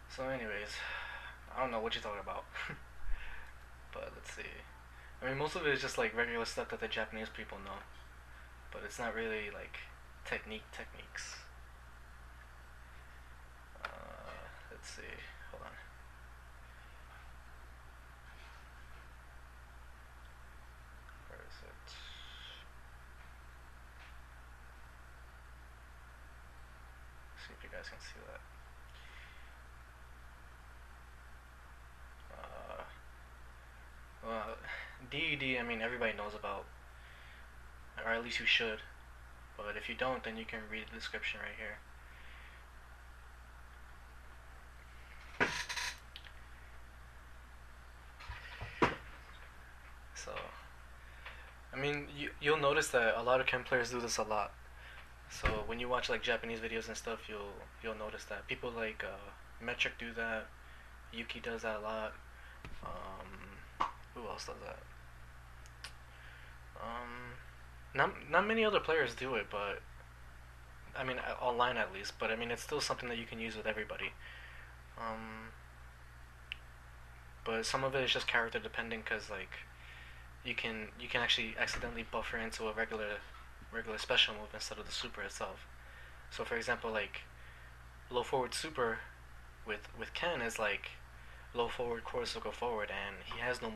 So, anyways, I don't know what you're talking about, but let's see. I mean, most of it is just like regular stuff that the Japanese people know, but it's not really like techniques. Let's see. Hold on. Where is it? See if you guys can see that. Uh, well, DED. I mean, everybody knows about, or at least you should. But if you don't, then you can read the description right here. So, I mean, you'll notice that a lot of chem players do this a lot. So when you watch like Japanese videos and stuff, you'll notice that people like Metric do that. Yuki does that a lot. Who else does that? Not many other players do it, but I mean online at least. But I mean it's still something that you can use with everybody. Um, but some of it is just character dependent because like you can actually accidentally buffer into a regular special move instead of the super itself. So for example, like low forward super with Ken is like low forward Kurosoko forward, and he has no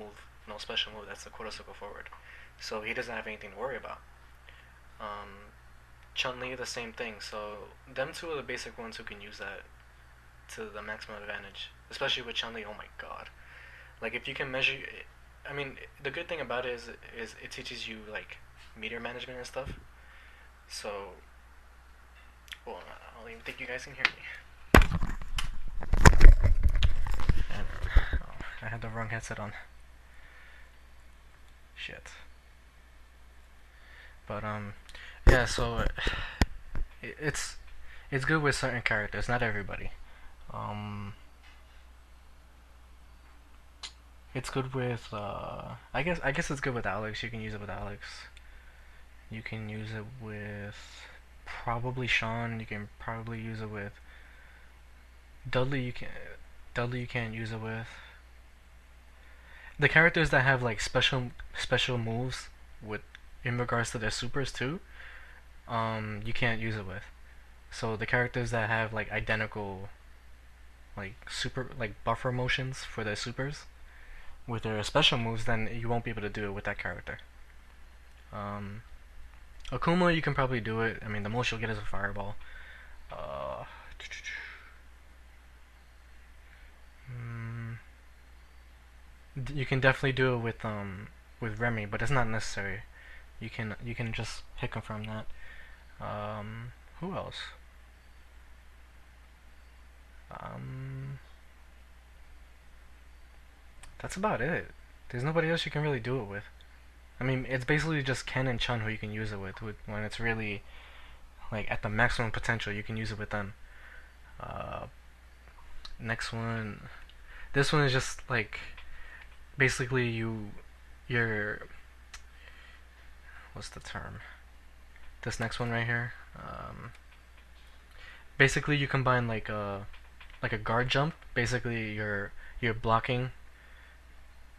special move. That's the Kurosoko forward, so he doesn't have anything to worry about. Um, Chun Li the same thing. So them two are the basic ones who can use that to the maximum advantage, especially with Chun Li. Oh my god! Like if you can measure, I mean, the good thing about it is it teaches you like meter management and stuff. So, well, I don't even think you guys can hear me. And, oh, I had the wrong headset on. Shit. But yeah. So it's it's good with certain characters, not everybody. Um, it's good with I guess it's good with Alex. You can use it with Alex. You can use it with probably Sean. You can probably use it with Dudley. Dudley you can't use it with. The characters that have like special moves with in regards to their supers too, you can't use it with. So the characters that have like identical like super like buffer motions for their supers with their special moves, then you won't be able to do it with that character. Um, Akuma, you can probably do it. I mean, the most you'll get is a fireball. Uh, mm, you can definitely do it with Remy, but it's not necessary. You can just hit confirm that. Who else? Um, that's about it. There's nobody else you can really do it with. I mean, it's basically just Ken and Chun who you can use it with when it's really like at the maximum potential. You can use it with them. Uh, Next one, this one is just like basically you're what's the term? This next one right here. Basically, you combine like a guard jump. Basically, you're blocking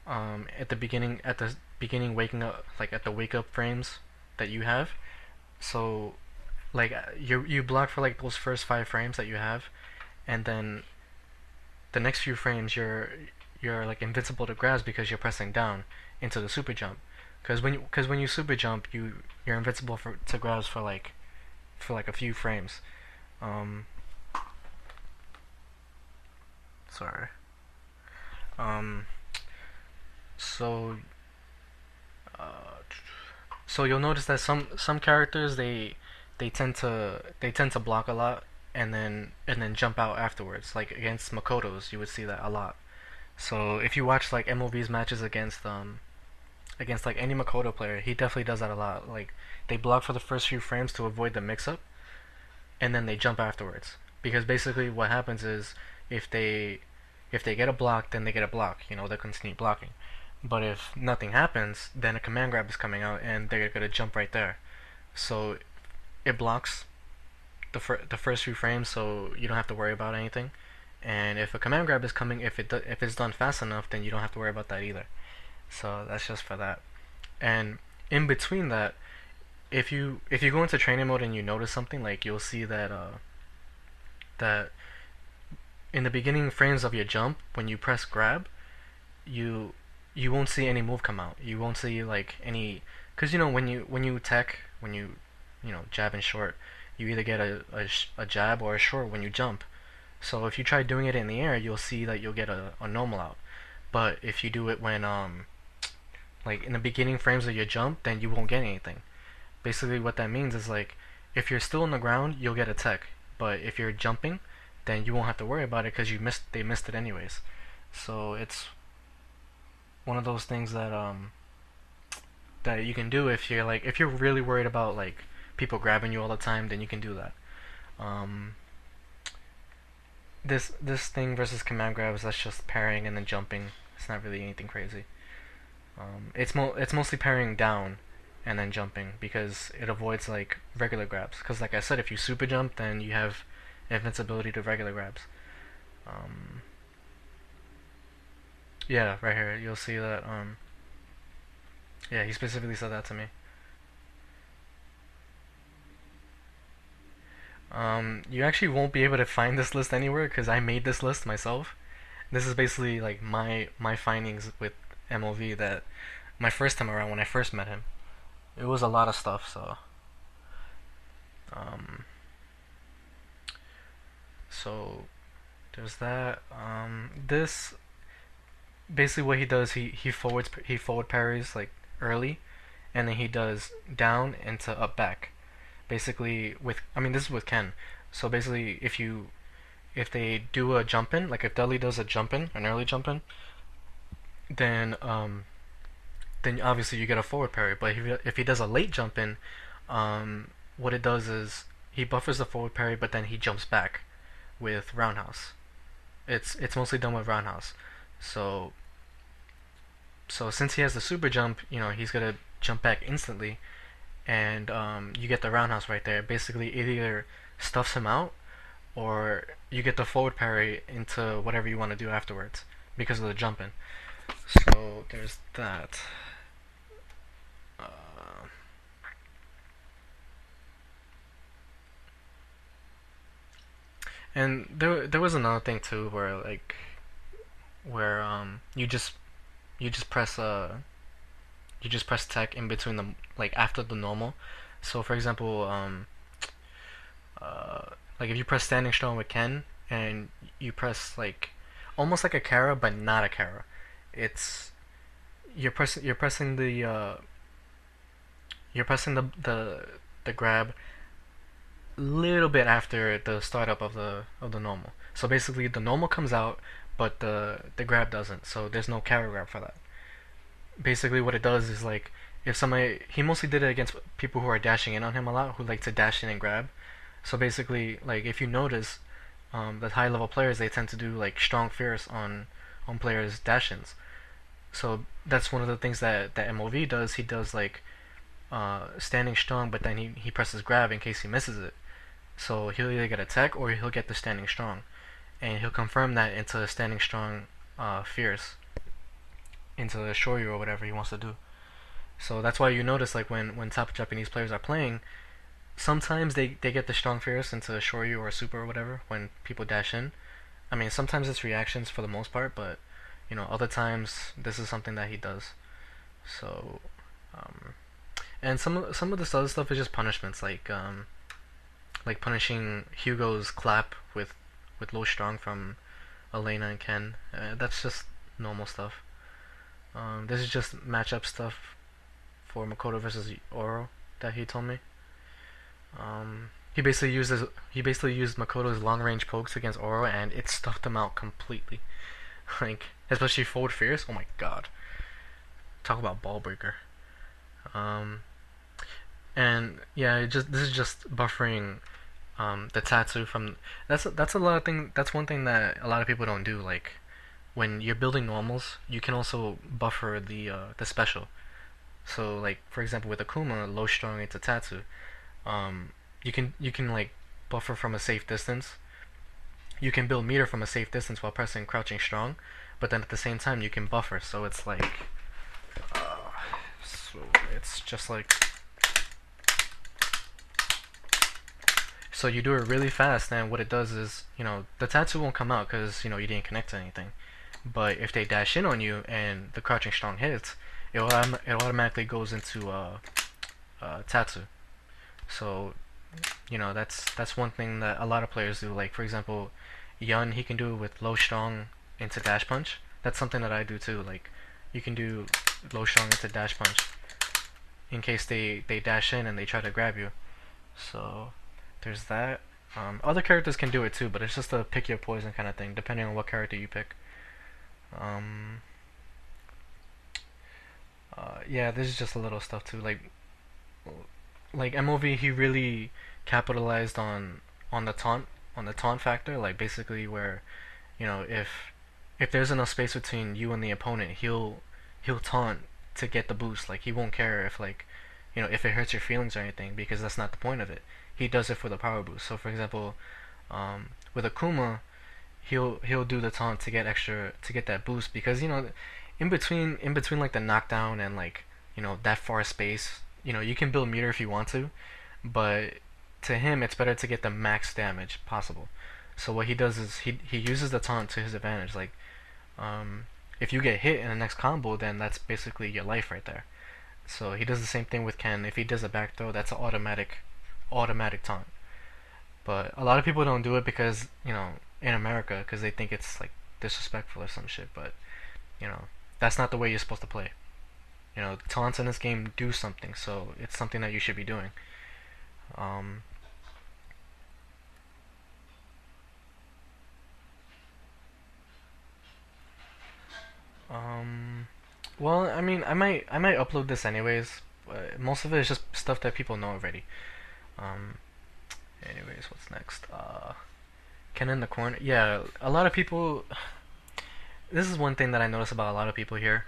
at the beginning waking up like at the wake up frames that you have. So like you block for like those first 5 frames that you have, and then the next few frames you're like invincible to grabs because you're pressing down into the super jump. Because when you super jump, you're invincible to grabs for like a few frames. Um, Sorry. Um, so uh, so you'll notice that some characters they tend to block a lot and then jump out afterwards. Like against Makotos, you would see that a lot. So if you watch like MOV's matches against like any Makoto player, he definitely does that a lot. Like they block for the first few frames to avoid the mix up, and then they jump afterwards. Because basically what happens is if they if they get a block, then they get a block. They're continue blocking. But if nothing happens, then a command grab is coming out, and they're gonna jump right there. So it blocks the first few frames, so you don't have to worry about anything. And if a command grab is coming, if it's done fast enough, then you don't have to worry about that either. So that's just for that. And in between that, if you go into training mode and you notice something, like you'll see that that in the beginning frames of your jump, when you press grab, you you won't see any move come out. You won't see like any, because when you tech, when you jab and short, you either get a jab or a short when you jump. So if you try doing it in the air, you'll see that you'll get a normal out. But if you do it when like in the beginning frames of your jump, then you won't get anything. Basically, what that means is like if you're still on the ground, you'll get a tech. But if you're jumping, then you won't have to worry about it because they missed it anyways. So it's one of those things that you can do if you're really worried about like people grabbing you all the time, then you can do that. Um, this thing versus command grabs, that's just parrying and then jumping. It's not really anything crazy. It's mostly parrying down and then jumping because it avoids like regular grabs. Because like I said, if you super jump, then you have invincibility to regular grabs. Um, yeah, right here you'll see that. Yeah, he specifically said that to me. You actually won't be able to find this list anywhere because I made this list myself. This is basically like my findings with MOV that my first time around when I first met him. It was a lot of stuff, so um, so there's that. This basically what he does. He forward parries like early, and then he does down into up back. Basically, this is with Ken. So basically, if they do a jump in, like if Dudley does a jump in, an early jump in, then then obviously you get a forward parry. But if he does a late jump in, what it does is he buffers the forward parry, but then he jumps back with roundhouse. It's mostly done with roundhouse. So since he has the super jump, he's gonna jump back instantly, and you get the roundhouse right there. Basically, it either stuffs him out, or you get the forward parry into whatever you want to do afterwards because of the jumping. So there's that. Uh, and there was another thing too where you just press you just press tech in between the like after the normal. So for example, uh, like if you press standing strong with Ken and you press like almost like a Kara but not a Kara, it's you're pressing the grab little bit after the startup of the normal. So basically the normal comes out but the grab doesn't. So there's no Kara grab for that. Basically what it does is like if somebody he mostly did it against people who are dashing in on him a lot, who like to dash in and grab. So basically like if you notice the high level players, they tend to do like strong fierce on players dash ins. So that's one of the things that MOV does. He does like standing strong, but then he presses grab in case he misses it. So he'll either get a tech or he'll get the standing strong, and he'll confirm that into a standing strong fierce into the shoryu or whatever he wants to do. So that's why you notice like when top Japanese players are playing, sometimes they get the strong fierce into a shoryu or a super or whatever when people dash in. I mean sometimes it's reactions for the most part, but other times this is something that he does. So um, and some of this other stuff is just punishments like punishing Hugo's clap with low strong from Elena and Ken. That's just normal stuff. This is just matchup stuff for Makoto versus Oro that he told me. He basically used Makoto's long range pokes against Oro and it stuffed him out completely. Like especially forward fierce. Oh my god! Talk about ball breaker. Um, and yeah, this is just buffering the tattoo from. That's a lot of thing. That's one thing that a lot of people don't do. Like when you're building normals, you can also buffer the special. So like for example with Akuma, low strong into tattoo, you can like buffer from a safe distance. you can build meter from a safe distance while pressing crouching strong, but then at the same time you can buffer. So it's like, uh, so it's just like, so you do it really fast, and what it does is, the tattoo won't come out because you didn't connect to anything. But if they dash in on you and the crouching strong hits, it automatically goes into tattoo. So that's one thing that a lot of players do. Like for example, Yun, he can do it with low strong into dash punch. That's something that I do too. Like you can do low strong into dash punch in case they dash in and they try to grab you. So there's that. Other characters can do it too, but it's just a pick your poison kind of thing, depending on what character you pick. Um, yeah, this is just a little stuff too. Like MOV, he really capitalized on the taunt factor. Like basically where, if there's enough space between you and the opponent, he'll taunt to get the boost. Like he won't care if if it hurts your feelings or anything, because that's not the point of it. He does it for the power boost. So for example, with Akuma, he'll do the taunt to get that boost, because in between like the knockdown and like that far space, you can build meter if you want to, but to him it's better to get the max damage possible. So what he does is he uses the taunt to his advantage. Like if you get hit in the next combo, then that's basically your life right there. So he does the same thing with Ken. If he does a back throw, that's an automatic taunt. But a lot of people don't do it because in America, because they think it's like disrespectful or some shit. But that's not the way you're supposed to play. Taunts in this game do something, so it's something that you should be doing. Um, um, well, I mean, I might upload this anyways. But most of it is just stuff that people know already. Um, anyways, what's next? Ken in the corner. Yeah, a lot of people. This is one thing that I notice about a lot of people here,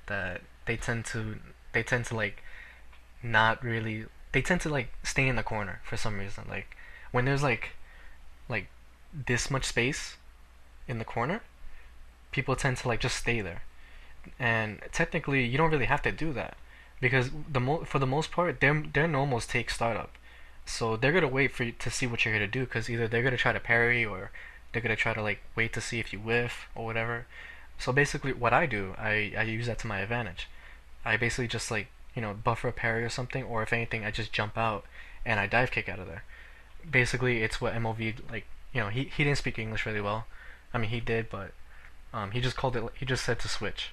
that they tend to like not really, they tend to like stay in the corner for some reason. Like when there's like this much space in the corner, people tend to like just stay there. And technically, you don't really have to do that, because for the most part, their normals take startup, so they're gonna wait for you to see what you're gonna do, because either they're gonna try to parry, or they're gonna try to like wait to see if you whiff or whatever. So basically, what I do, I use that to my advantage. I basically just like buffer a parry or something, or if anything, I just jump out and I dive kick out of there. Basically, it's what MOV, like he didn't speak English really well. I mean he did, but he just called it. He just said to switch.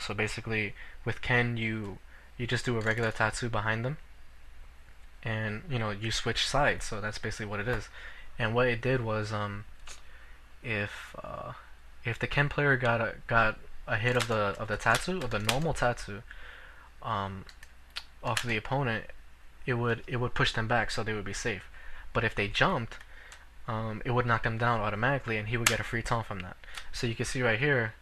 So basically, with Ken, you just do a regular tatsu behind them, and you switch sides. So that's basically what it is. And what it did was, if if the Ken player got a hit of the tatsu, of the normal tatsu, um, off of the opponent, it would push them back, so they would be safe. But if they jumped, it would knock them down automatically, and he would get a free taunt from that. So you can see right here.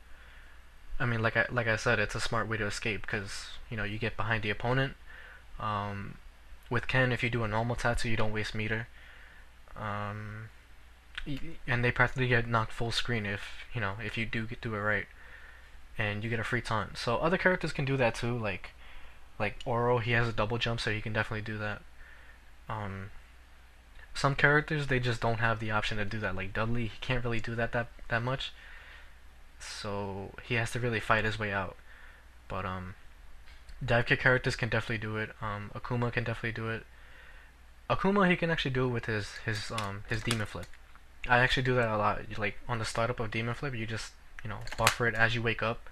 I mean, like I said, it's a smart way to escape, because you get behind the opponent. Um, with Ken, if you do a normal tattoo, you don't waste meter. Um, and they practically get knocked full screen if you do it right, and you get a free taunt. So other characters can do that too. Like Oro, he has a double jump, so he can definitely do that. Um, some characters, they just don't have the option to do that. Like Dudley, he can't really do that much. So he has to really fight his way out. But dive kick characters can definitely do it. Akuma can definitely do it. Akuma, he can actually do it with his demon flip. I actually do that a lot. Like on the startup of demon flip, you just buffer it as you wake up,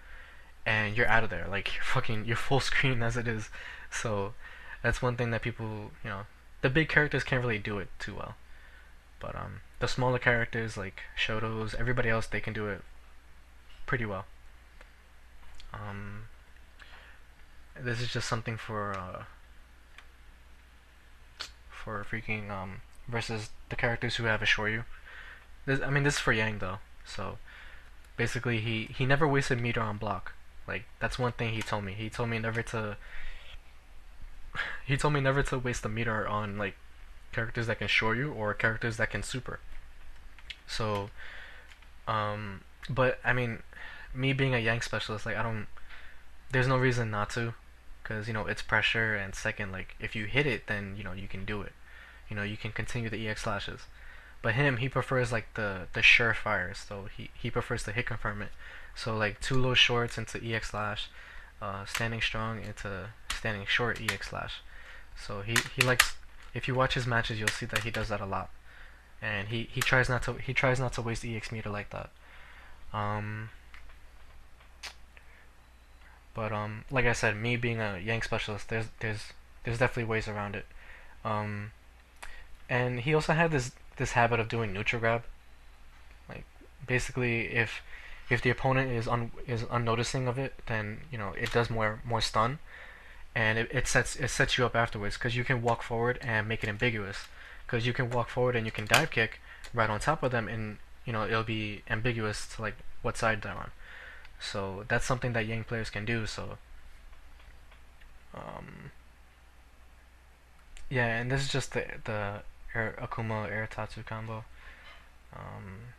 and you're out of there. Like you're full screen as it is. So that's one thing that people, the big characters can't really do it too well. But the smaller characters like Shotos, everybody else, they can do it pretty well. Um, this is just something for freaking versus the characters who have a Shoryu. I mean, this is for Yang though. So basically, he never wasted meter on block. Like that's one thing he told me. He told me never to. He told me never to waste the meter on like characters that can Shoryu or characters that can super. So, um, but I mean, me being a yank specialist, like I don't, there's no reason not to, because it's pressure, and second, like if you hit it, then you can do it. You can continue the EX slashes. But he prefers like the surefires, so he prefers to hit confirm it. So like two low shorts into EX slash, standing strong into standing short EX slash. So he likes, if you watch his matches, you'll see that he does that a lot, and he tries not to waste EX meter like that. Um, but like I said, me being a yank specialist, there's definitely ways around it. Um, and he also had this habit of doing neutral grab. Like basically, if the opponent is unnoticing of it, then it does more stun, and it sets you up afterwards because you can walk forward and make it ambiguous. Because you can walk forward and you can dive kick right on top of them, and it'll be ambiguous to like what side they're on. So that's something that Yang players can do. So um, yeah, and this is just the Akuma Air Tatsu combo. Um,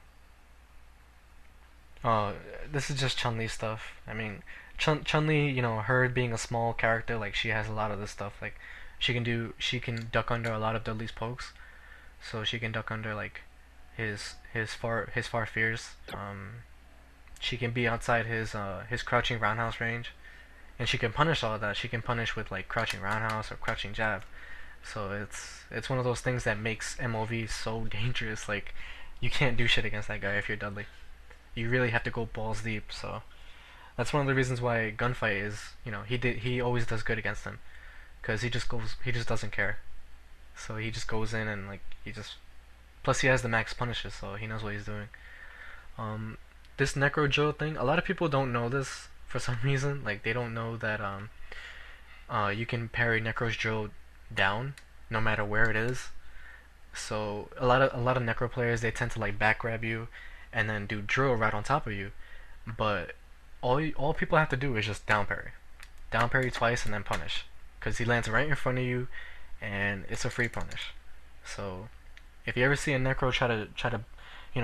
oh, this is just Chun Li stuff. I mean, Chun Li, her being a small character, like she has a lot of this stuff. Like she can duck under a lot of Dudley's pokes, so she can duck under like his far fears. She can be outside his crouching roundhouse range, and she can punish all of that. She can punish with like crouching roundhouse or crouching jab. So it's one of those things that makes MOV so dangerous. Like you can't do shit against that guy if you're Dudley. You really have to go balls deep. So that's one of the reasons why Gunfight is, he always does good against him, because he just doesn't care. So he just goes in and like he just, plus he has the max punishes, so he knows what he's doing. Um, this necro Joe thing, a lot of people don't know this for some reason. Like they don't know that you can parry necro's drill down no matter where it is. So a lot of necro players, they tend to like back grab you and then do drill right on top of you. But all people have to do is just down parry twice and then punish, because he lands right in front of you, and it's a free punish. So if you ever see a necro try to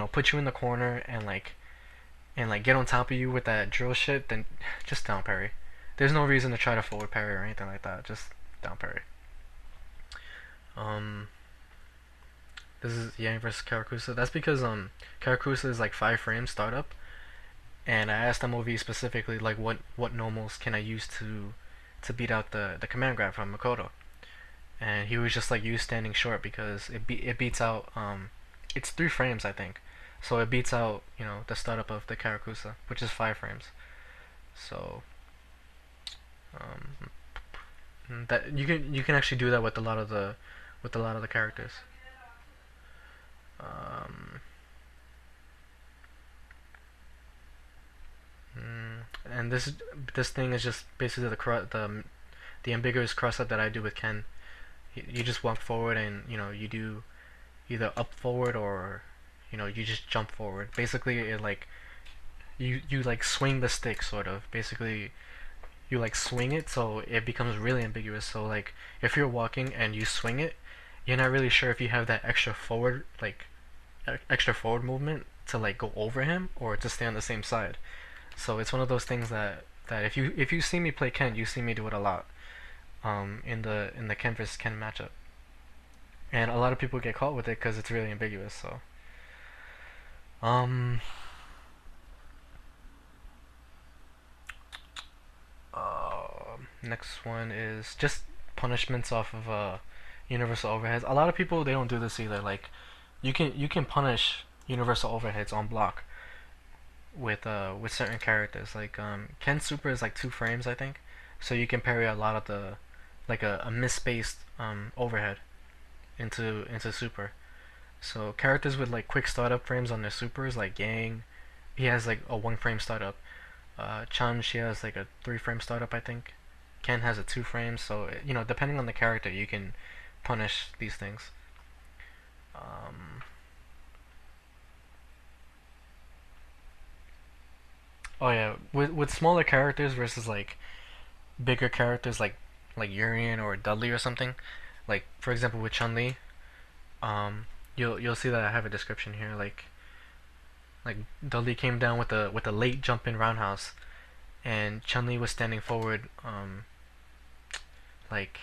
put you in the corner and get on top of you with that drill shit, then just down parry. There's no reason to try to forward parry or anything like that. Just down parry. Um, this is Yang versus Karakusa. That's because Karakusa is like 5 frames startup, and I asked MOV specifically like what normals can I use to beat out the command grab from Makoto, and he was just like, use standing short because it beats out it's 3 frames I think, so it beats out the startup of the Karakusa, which is 5 frames. So that you can actually do that with a lot of the characters. Um, and this thing is just basically the ambiguous cross up that I do with Ken. You just walk forward and you do either up forward or you just jump forward. Basically, it like you like swing the stick sort of. Basically, you like swing it so it becomes really ambiguous. So like if you're walking and you swing it, you're not really sure if you have that extra forward movement to like go over him or to stay on the same side. So it's one of those things that if you see me play Ken, you see me do it a lot. In the Ken versus Ken matchup, and a lot of people get caught with it because it's really ambiguous. So um next one is just punishments off of universal overheads. A lot of people, they don't do this either. Like you can punish universal overheads on block with certain characters. Like Ken Super is like 2 frames I think, so you can parry a lot of the like a misspaced overhead into Super. So characters with like quick startup frames on their supers, like Yang, he has like a 1 frame startup. Chun, she has like a 3 frame startup I think. Ken has a 2 frame. So depending on the character, you can punish these things. Um, oh yeah, with smaller characters versus like bigger characters like Urien or Dudley or something. Like for example with Chun Li, you'll see that I have a description here. Like Like Dudley came down with a late jump in roundhouse, and Chun-Li was standing forward, like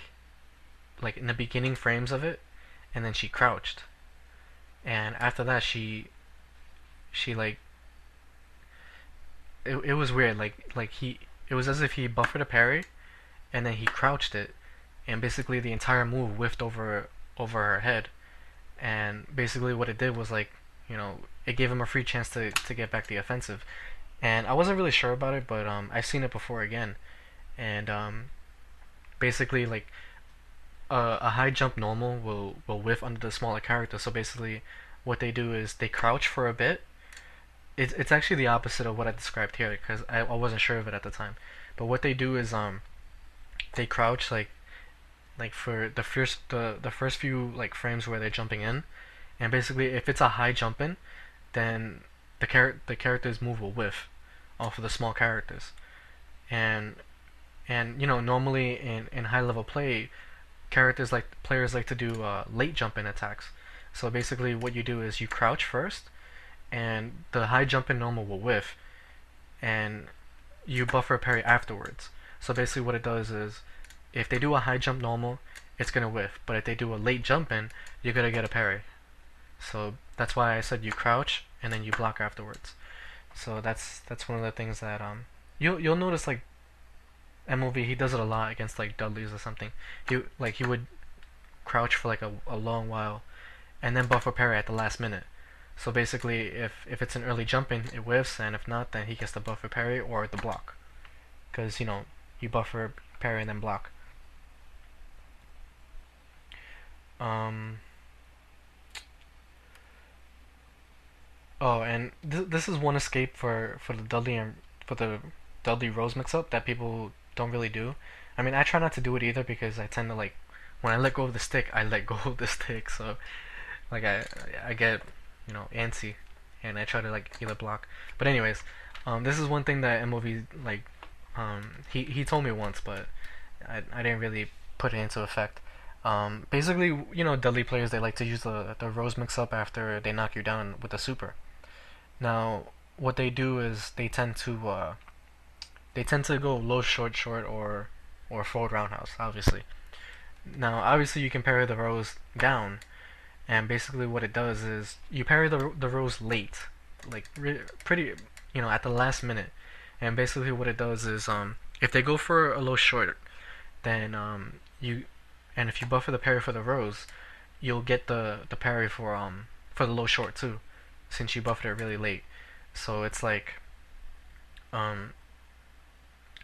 in the beginning frames of it, and then she crouched, and after that she like it was weird. He it was as if he buffered a parry, and then he crouched it, and basically the entire move whiffed over her head, and basically what it did was like, it gave him a free chance to get back the offensive. And I wasn't really sure about it, but I've seen it before again, and basically like a high jump normal will whiff under the smaller character. So basically, what they do is they crouch for a bit. It's actually the opposite of what I described here because I wasn't sure of it at the time. But what they do is they crouch like for the first few like frames where they're jumping in, and basically if it's a high jump in, then the character's move will whiff off of the small characters, and normally in high level play, players like to do late jump in attacks. So basically what you do is you crouch first, and the high jump in normal will whiff, and you buffer a parry afterwards. So basically what it does is if they do a high jump normal, it's gonna whiff, but if they do a late jump in, you're gonna get a parry. So that's why I said you crouch and then you block afterwards. So that's one of the things that you'll notice like MOV, he does it a lot against like Dudleys or something. He would crouch for like a long while and then buffer parry at the last minute. So basically if it's an early jump in, it whiffs, and if not, then he gets the buffer parry or the block. Because you buffer parry and then block. Oh, and this is one escape for the Dudley and for the Dudley Rose mix up that people don't really do. I mean, I try not to do it either because I tend to like when I let go of the stick, I let go of the stick. So like I get antsy, and I try to like either block. But anyways, this is one thing that MOV like he told me once, but I didn't really put it into effect. Basically, Dudley players, they like to use the Rose mix up after they knock you down with the super. Now, what they do is they tend to go low short short or forward roundhouse, obviously. Now, obviously you can parry the Rose down, and basically what it does is you parry the Rose late, like pretty at the last minute, and basically what it does is if they go for a low short, then you and if you buffer the parry for the Rose, you'll get the parry for the low short too, since you buffered it really late. So it's like um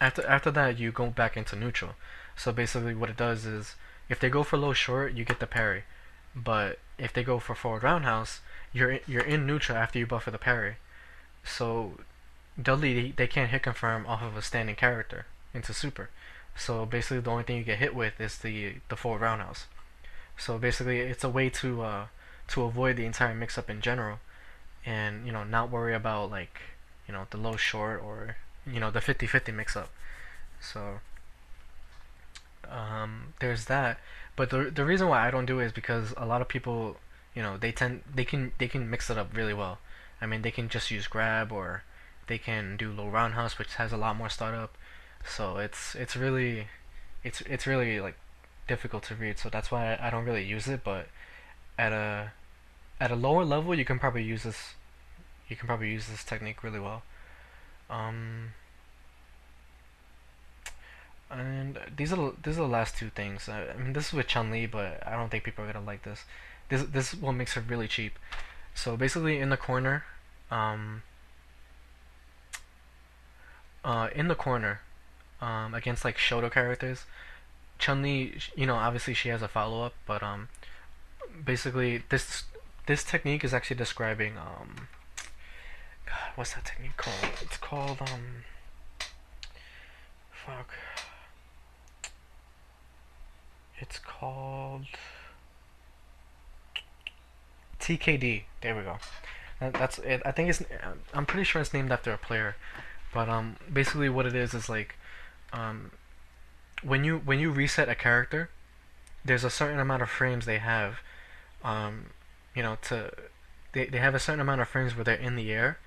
after that you go back into neutral. So basically what it does is if they go for low short, you get the parry, but if they go for forward roundhouse, you're in neutral after you buffer the parry. So Dudley, they can't hit confirm off of a standing character into super. So basically the only thing you get hit with is the forward roundhouse. So basically it's a way to avoid the entire mix up in general, and not worry about like the low short or the 50-50 mix up. So there's that. But the reason why I don't do it is because a lot of people, they can mix it up really well. I mean, they can just use grab, or they can do low roundhouse, which has a lot more startup. So it's really like difficult to read. So that's why I don't really use it. But at a lower level, you can probably use this. You can probably use this technique really well. Um, and these are the last two things. I mean, this is with Chun-Li, but I don't think people are gonna like this. This is what makes her really cheap. So basically, in the corner, um, in the corner, against like Shoto characters, Chun-Li, obviously she has a follow up, but basically this technique is actually describing God, what's that technique called? It's called fuck. It's called TKD. There we go. That's it. I think it's. I'm pretty sure it's named after a player, but basically what it is like, um, when you reset a character, there's a certain amount of frames they have, um, to they have a certain amount of frames where they're in the air,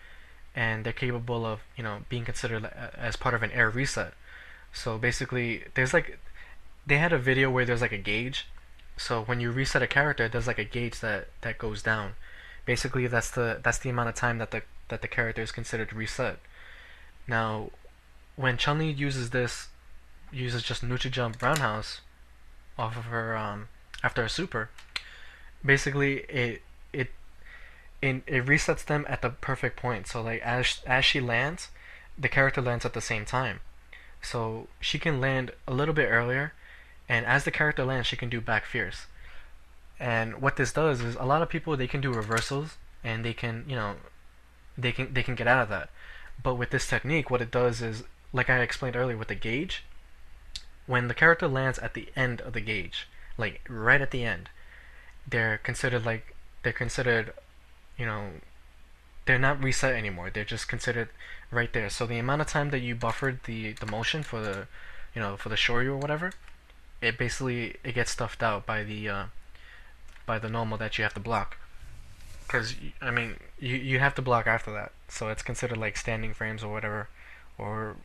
and they're capable of being considered as part of an air reset. So basically, there's like they had a video where there's like a gauge. So when you reset a character, there's like a gauge that goes down. Basically, that's the amount of time that the character is considered reset. Now, when Chun-Li uses just neutral jump roundhouse off of her after a super, basically it it resets them at the perfect point. So like as she lands, the character lands at the same time. So she can land a little bit earlier, and as the character lands, she can do back fierce. And what this does is a lot of people they can do reversals and they can they can get out of that. But with this technique, what it does is like I explained earlier with the gauge, when the character lands at the end of the gauge, like right at the end, they're considered you know they're not reset anymore. They're just considered right there. So the amount of time that you buffered the motion for the shoryu or whatever, it gets stuffed out by the normal that you have to block. Because I mean you have to block after that, so it's considered like standing frames or whatever, or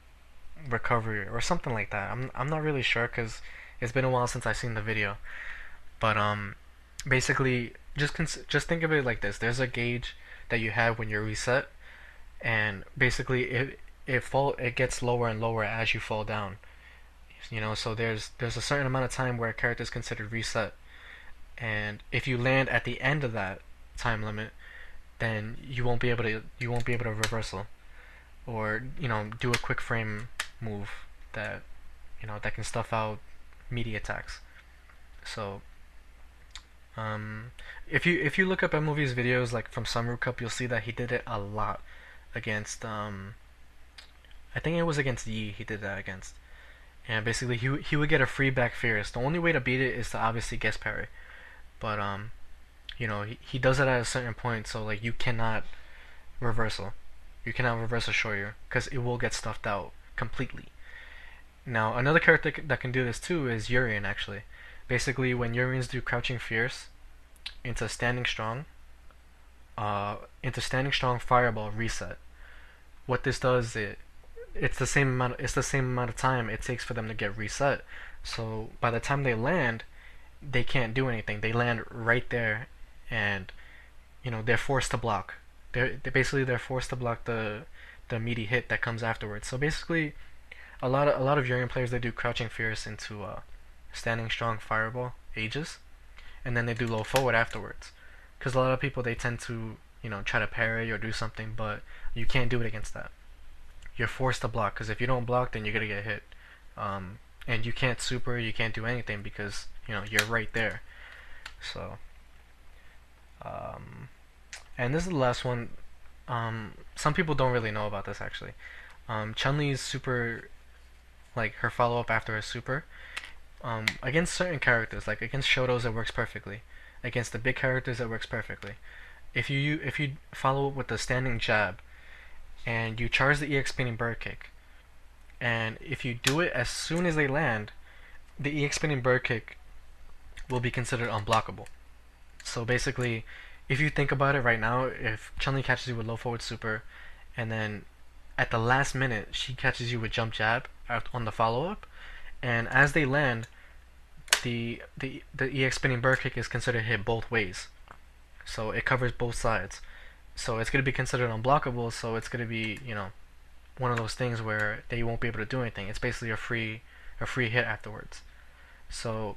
recovery or something like that. I'm not really sure because it's been a while since I've seen the video. But basically just think of it like this. There's a gauge that you have when you're reset, and basically it gets lower and lower as you fall down. So there's a certain amount of time where a character is considered reset, and if you land at the end of that time limit, then you won't be able to reversal or do a quick frame move that can stuff out meaty attacks. So if you look up MOV's videos like from Summer Cup, you'll see that he did it a lot against I think it was against Yi he did that against. And basically he would get a free back fierce. The only way to beat it is to obviously guess parry. But he does it at a certain point, so like you cannot reversal. You cannot reverse a shoryu because it will get stuffed out completely. Now another character that can do this too is Urien actually. Basically when Uriens do crouching fierce into standing strong fireball reset. What this does it's the same amount of time it takes for them to get reset. So by the time they land, they can't do anything. They land right there, and they're forced to block. They're forced to block the meaty hit that comes afterwards. So basically, a lot of Urien players they do crouching fierce into standing strong fireball ages, and then they do low forward afterwards. Because a lot of people they tend to try to parry or do something, but you can't do it against that. You're forced to block because if you don't block, then you're gonna get hit. And you can't super, you can't do anything because you're right there. So, and this is the last one. Some people don't really know about this actually. Chun-Li's super, like her follow up after her super, against certain characters, like against Shotos, it works perfectly. Against the big characters, it works perfectly. If you follow up with the standing jab, and you charge the EX spinning bird kick, and if you do it as soon as they land, the EX spinning bird kick will be considered unblockable. So basically, if you think about it right now, if Chun-Li catches you with low forward super, and then at the last minute she catches you with jump jab on the follow up, and as they land, the EX spinning bird kick is considered hit both ways, so it covers both sides. So it's gonna be considered unblockable. So it's gonna be one of those things where they won't be able to do anything. It's basically a free hit afterwards. So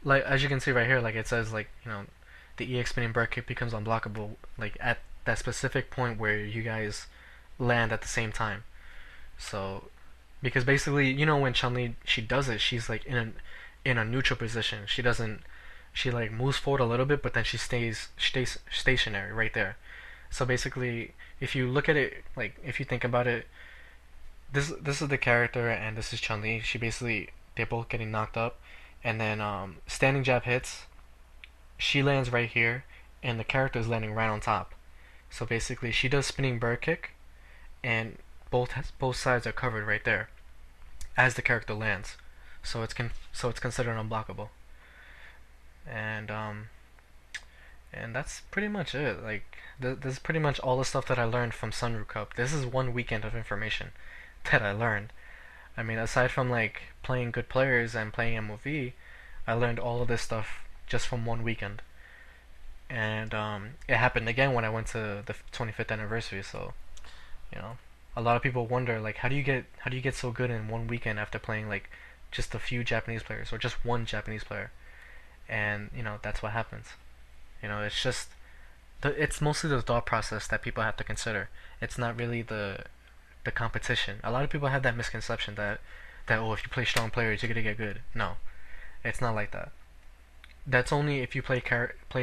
like as you can see right here, like it says like the EX spinning bird kick becomes unblockable like at that specific point where you guys land at the same time. So because basically when Chun-Li she does it, she's like in a neutral position. She like moves forward a little bit, but then she stays stationary right there. So basically, if you look at it, like if you think about it, this is the character and this is Chun-Li. They're both getting knocked up, and then standing jab hits. She lands right here, and the character is landing right on top. So basically, she does spinning bird kick, and both sides are covered right there, as the character lands. So it's considered unblockable. And And that's pretty much it. Like, this is pretty much all the stuff that I learned from Sunroof Cup. This is one weekend of information that I learned. I mean, aside from like playing good players and playing MOV, I learned all of this stuff just from one weekend. And it happened again when I went to the 25th anniversary. So, you know, a lot of people wonder like how do you get so good in one weekend after playing like just a few Japanese players or just one Japanese player. And that's what happens. It's just it's mostly the thought process that people have to consider. It's not really the competition. A lot of people have that misconception that oh, if you play strong players you're gonna get good. No, it's not like that. That's only if you play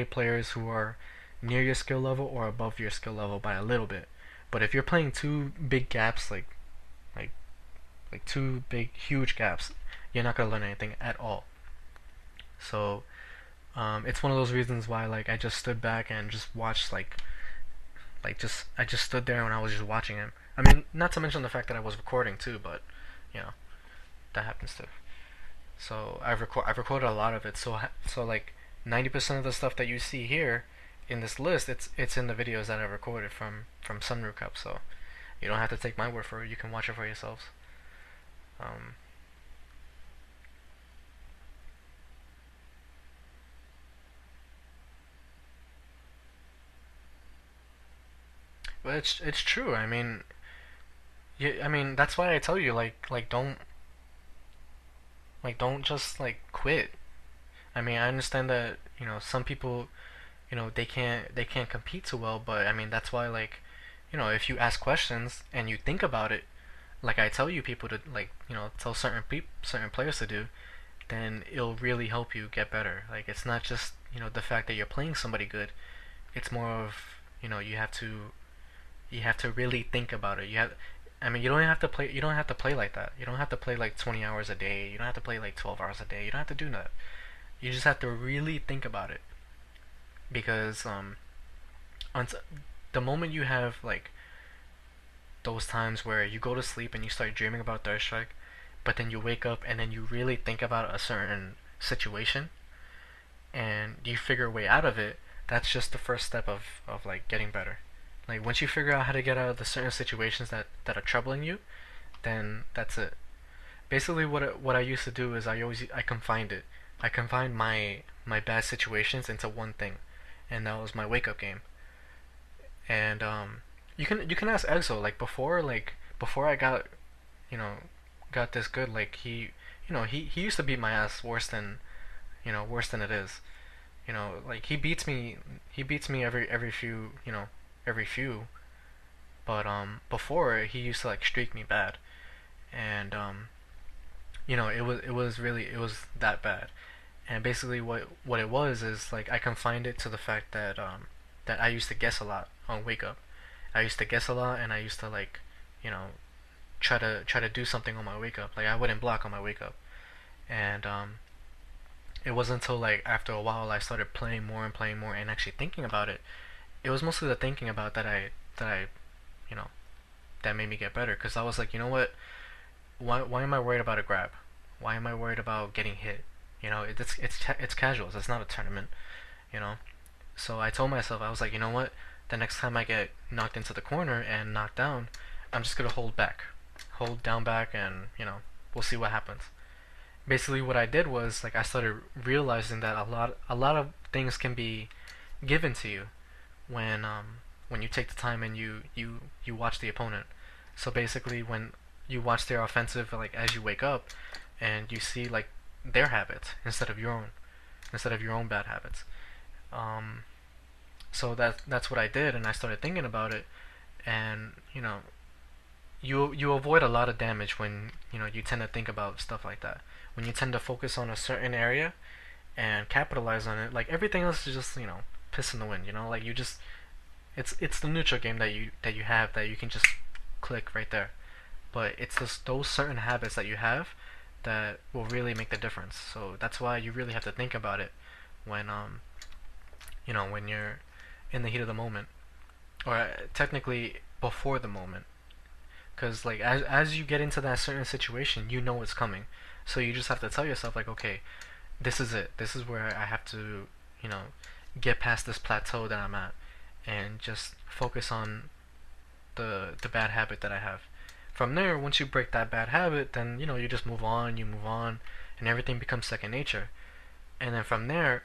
players who are near your skill level or above your skill level by a little bit. But if you're playing two big gaps, like two big huge gaps, you're not gonna learn anything at all. So it's one of those reasons why like I just stood back and just watched just I just stood there and I was just watching him. I mean, not to mention the fact that I was recording too, but you know that happens too. So I've recorded a lot of it. So like 90% of the stuff that you see here in this list, it's in the videos that I recorded from Sunroof Cup. So you don't have to take my word for it. You can watch it for yourselves. Um, but it's true. I mean, I mean that's why I tell you don't just like quit. I mean, I understand that some people they can't compete too well, but I mean that's why like if you ask questions and you think about it, like I tell you people to like tell certain players to do, then it'll really help you get better. Like it's not just the fact that you're playing somebody good. It's more of you have to really think about it. I mean, you don't have to play like that. You don't have to play like 20 hours a day. You don't have to play like 12 hours a day. You don't have to do that. You just have to really think about it because on the moment you have like those times where you go to sleep and you start dreaming about Third Strike, but then you wake up and then you really think about a certain situation and you figure a way out of it, that's just the first step of like getting better. Like once you figure out how to get out of the certain situations that are troubling you, then that's it. Basically, what I used to do is I confined it. I confined my bad situations into one thing, and that was my wake up game. And you can ask Exo before I you know got this good, like he used to beat my ass worse than it is. Like he beats me every few, but before he used to like streak me bad, and it was that bad. And basically what it was is like I confined it to the fact that I used to guess a lot on wake up. I used to guess a lot, and I used to like you know try to do something on my wake up. Like I wouldn't block on my wake up, and it wasn't until like after a while I started playing more and actually thinking about it. It was mostly the thinking about that I you know that made me get better, because I was like, you know what, why am I worried about a grab? Why am I worried about getting hit? It's casuals. It's not a tournament. You know. So I told myself, I was like, you know what? The next time I get knocked into the corner and knocked down, I'm just gonna hold down back, and we'll see what happens. Basically, what I did was like I started realizing that a lot of things can be given to you when you take the time and you watch the opponent. So basically, when you watch their offensive, like as you wake up, and you see like their habits instead of your own bad habits. Um, so that's what I did, and I started thinking about it, and you avoid a lot of damage when you tend to think about stuff like that. When you tend to focus on a certain area and capitalize on it, like everything else is just piss in the wind. Like you just it's the neutral game that you have that you can just click right there. But it's just those certain habits that you have that will really make the difference. So that's why you really have to think about it when when you're in the heat of the moment, or technically before the moment, because like as you get into that certain situation, you know it's coming. So you just have to tell yourself like, okay, this is it. This is where I have to, you know, get past this plateau that I'm at and just focus on the bad habit that I have. From there, once you break that bad habit, then you just you move on, and everything becomes second nature. And then from there,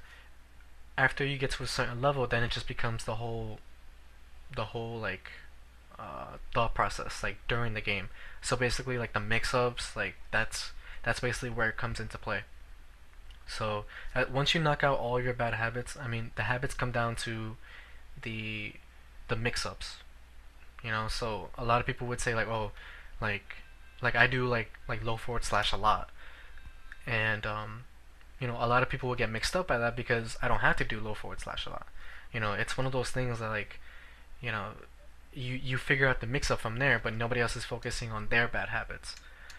after you get to a certain level, then it just becomes the whole like thought process like during the game. So basically, like the mix-ups, like that's basically where it comes into play. So once you knock out all your bad habits, I mean the habits come down to the the mix-ups. So a lot of people would say like, oh, like like I do like low forward slash a lot, and a lot of people will get mixed up by that because I don't have to do low forward slash a lot. It's one of those things that like you know you figure out the mix up from there, but nobody else is focusing on their bad habits.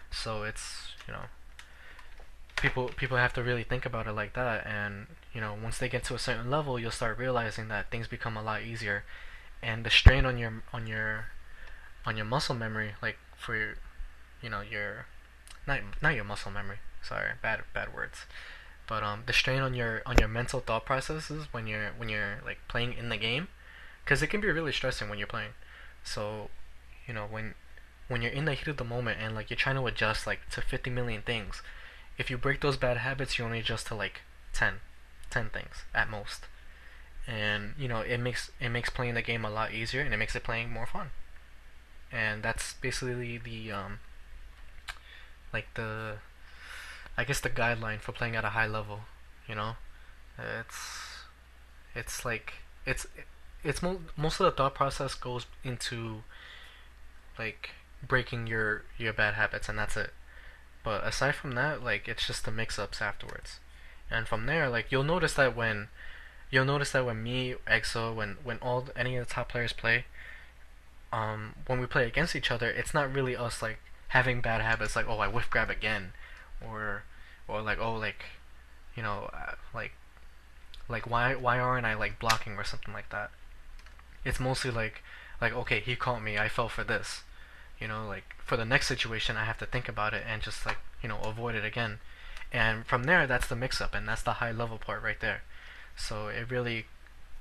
So it's people have to really think about it like that, and once they get to a certain level, you'll start realizing that things become a lot easier, and the strain on your muscle memory, like for your not your muscle memory. Sorry, bad words. But the strain on your mental thought processes when you're like playing in the game, because it can be really stressing when you're playing. So, when you're in the heat of the moment and like you're trying to adjust like to 50 million things, if you break those bad habits, you only adjust to like 10, 10 things at most, and it makes playing the game a lot easier, and it makes it playing more fun. And that's basically the like the I guess the guideline for playing at a high level. You know, it's it's like most of the thought process goes into like breaking your bad habits, and that's it. But aside from that, like it's just the mix-ups afterwards, and from there, like you'll notice that when me, EXO, when any of the top players play, when we play against each other, it's not really us like having bad habits like, oh, I whiff grab again, or like, oh, like you know like why aren't I like blocking or something like that. It's mostly like okay, he caught me, I fell for this. Like for the next situation, I have to think about it and just like avoid it again. And from there, that's the mix up, and that's the high level part right there. So it really,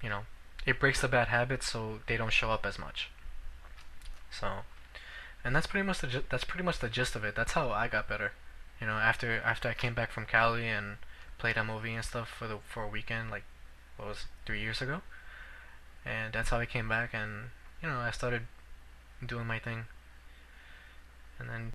you know, it breaks the bad habits so they don't show up as much. So, and that's pretty much the gist of it. That's how I got better. After I came back from Cali and played MOV and stuff for a weekend, like what was it, 3 years ago, and that's how I came back, and I started doing my thing, and then